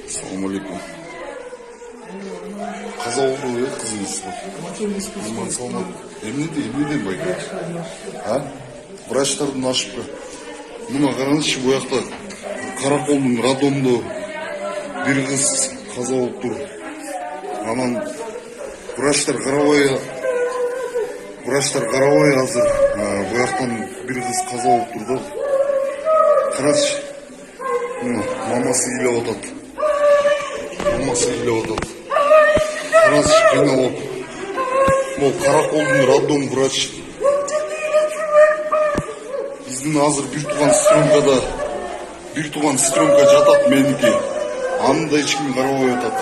Assalamu alaikum. Kaza oldu ya kızınız. İman salmak. Emniyden bayka. Ha? Vraçlardan aşıp. Buna karanışı bu yakta. Karakolun Radom'da bir kız kaza oldu. Aman vraçlar Karavaya hazır. Bu yaktan bir kız kaza oldu. Karanışı. Maması ile odat. Karanışı kıyna oldu. Бұл Қарақолдың Радом врач. Біздің азыр bir туған сестренка жатат менікі. Анында ешкім қарабай атат.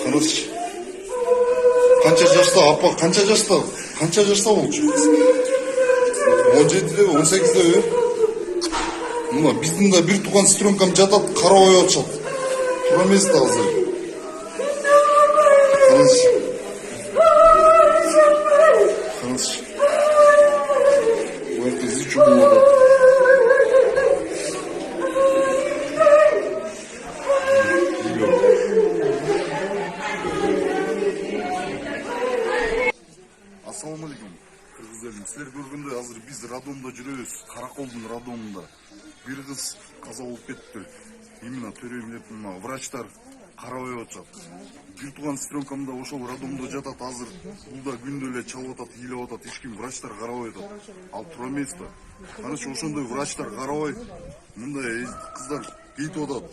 Қарасшы. Қанша жашта, апа, қанша жашта болчу? 17-де, 18-де. Мына біздің да bir туған сестренкам жатат, қарабай атат. Тура емес та азыр. Қарасшы. Bu herkesi çubuğuna. Assalamu alaikum. Kırgızlarım, sizler görgünde hazır biz Radom'da жүрөбүз. Караколдун Radom'da. Bir kız kaza olup ketти. Именно төрөмүп врачтар карабай атат. Bir туган сестренкам да ошол Радомдо жатат азыр. Бул да күндө эле чалып атат, ыйлап атат. Эчким врачтар карабай атат. Ал туура эмес да. Карачы ошондой врачтар карабай, мындай кыздар кетип атат.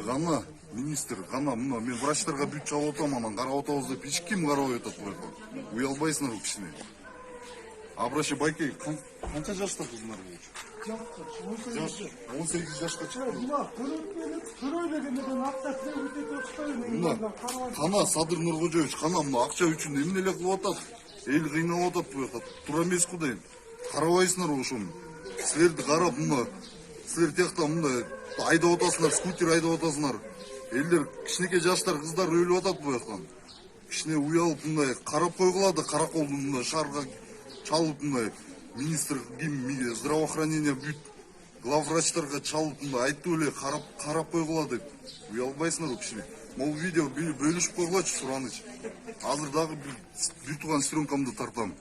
Гана министр, гана мына мен врачтарга бүт чалып атам, анан карап атабыз деп эчким карабай атат буяка. Уялбайсыңарбы кичине? Абраши байке, канча жашта кыздар болчу? 18 жашка чыкты. Кана Садыр Нуркожоевич, кана мына акча үчүн эмне эле кылып атат? Эл кыйналып атат буяка. Туура эмес го дейм. Карабайсыңарбы ошону? Силерди карап мына силер тиякта мындай айдап атасыңар, скутер айдап атасыңар. Элдер кичинекей жаштар кыздар өлүп атат буяктан. Кичине уялып мындай карап койгула да Караколдун мындай шаарга чалып мындай министр здравоохранения бүт главврачтарга чалып мындай айтып эле карап койгула деп. Уялбайсыңарбы кичине? Могу видео бөлүшүп койгулачы сураныч. Азыр дагы bir туган сестренкамды тартам.